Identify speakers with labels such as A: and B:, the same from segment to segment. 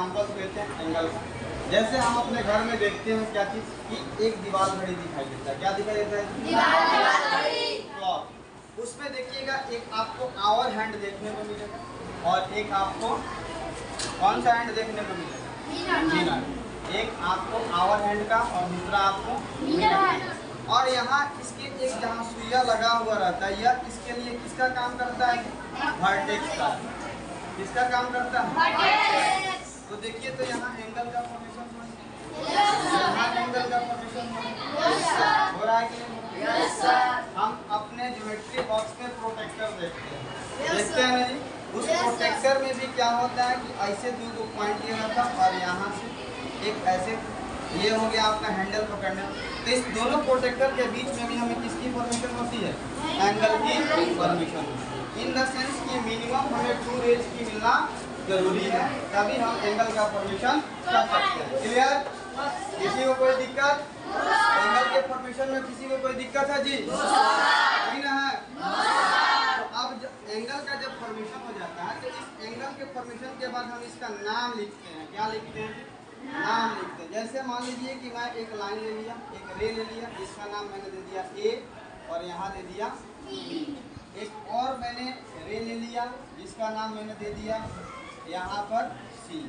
A: Examples लेते हैं angle का। जैसे हम अपने घर में देखते हैं क्या चीज कि एक दीवार घड़ी दिखाई देता है। क्या दिखाई देता है? क्लॉक। उसमें देखिएगा एक आपको आवर हैंड देखने को मिलेगा और एक आपको कौन सा हैंड देखने को मिलेगा? मिनट। एक आपको आवर हैंड का और दूसरा आपको मिनट। और यहाँ इसके एक जहाँ सुइया लगा हुआ रहता है, यह इसके लिए किसका काम करता है? वर्टेक्स का। किसका काम करता है? तो देखिए तो यहाँ एंगल का फॉर्मेशन यहाँ एंगल का फॉर्मेशन हो रहा है कि नहीं? हम अपने ज्योमेट्री बॉक्स में प्रोटेक्टर देखते हैं ना जी। उस प्रोटेक्टर में भी क्या होता है कि ऐसे दो पॉइंट ये रहता है और यहाँ से एक ऐसे ये हो गया आपका हैंडल पकड़ना। तो इस दोनों प्रोटेक्टर के बीच में भी हमें किसकी फॉर्मेशन होती है? एंगल की फॉर्मेशन। इन द सेंस कि मिनिमम हमें 2 रेज की मिलना जरूरी है, तभी हम एंगल का फॉर्मेशन कर सकते हैं। क्लियर? किसी को कोई दिक्कत? एंगल के फॉर्मेशन में किसी को कोई दिक्कत है जी? नहीं ना है? तो अब एंगल का जब फॉर्मेशन हो जाता है तो इस एंगल के फॉर्मेशन के बाद हम इसका नाम लिखते हैं। क्या लिखते हैं? नाम लिखते हैं। जैसे मान लीजिए कि मैं एक लाइन ले लिया, एक रे ले लिया, इसका नाम मैंने दे दिया ए और यहाँ दे दिया बी। एक और मैंने रे ले लिया जिसका नाम मैंने दे दिया यहाँ पर सी।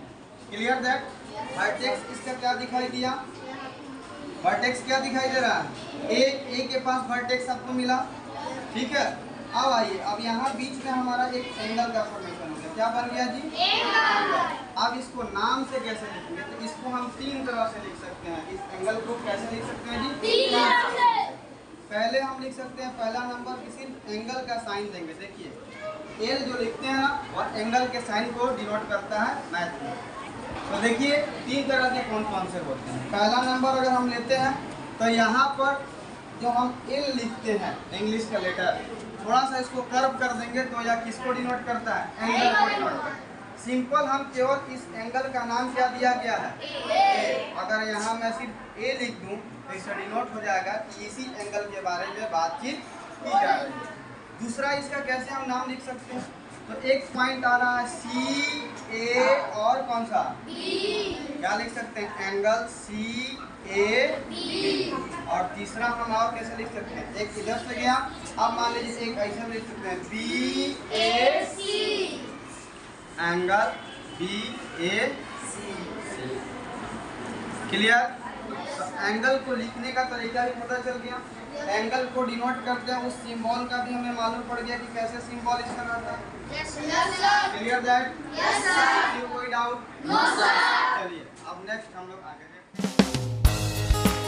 A: Clear that? वर्टेक्स इसका क्या दिखाई दिया? वर्टेक्स क्या दिखाई दे रहा है? ए के पास वर्टेक्स आपको मिला। ठीक है, अब आइए, अब यहाँ बीच में हमारा एक एंगल का फॉर्मेशन हो गया। क्या बन गया जी? एंगल। अब इसको नाम से कैसे लिखेंगे? तो इसको हम 3 तरह से लिख सकते हैं। इस एंगल को कैसे लिख सकते हैं जी? 3 तरह से। पहले हम लिख सकते हैं, पहला नंबर किसी एंगल का साइन देंगे। देखिए एल जो लिखते हैं ना और एंगल के साइन को डिनोट करता है मैथ में। तो देखिए 3 तरह के कौन कौन से होते हैं। पहला नंबर अगर हम लेते हैं तो यहाँ पर जो हम एल लिखते हैं इंग्लिश का लेटर, थोड़ा सा इसको कर्व कर देंगे तो यह किसको डिनोट करता है? एंगल को डिनोट करता है। सिंपल हम केवल इस एंगल का नाम क्या दिया गया है? ए। अगर यहाँ मैं सिर्फ ए लिख दूँ तो इससे डिनोट हो जाएगा कि इसी एंगल के बारे में बातचीत की जा रही है। दूसरा इसका कैसे हम नाम लिख सकते हैं? तो एक पॉइंट आ रहा है सी ए और कौन सा? बी। क्या लिख सकते हैं? Angle C A B. और तीसरा हम और कैसे लिख सकते हैं? एक इधर से गया, अब मान लीजिए एक ऐसे लिख सकते हैं बी ए सी। एंगल बी ए सी। क्लियर? तो एंगल को लिखने का तरीका भी पता चल गया। एंगल को डिनोट करते हैं उस सिंबल का भी हमें मालूम पड़ गया कि कैसे सिंबल इसका रहता है। Clear that? कोई डाउट? चलिए अब नेक्स्ट हम लोग आगे देखते हैं।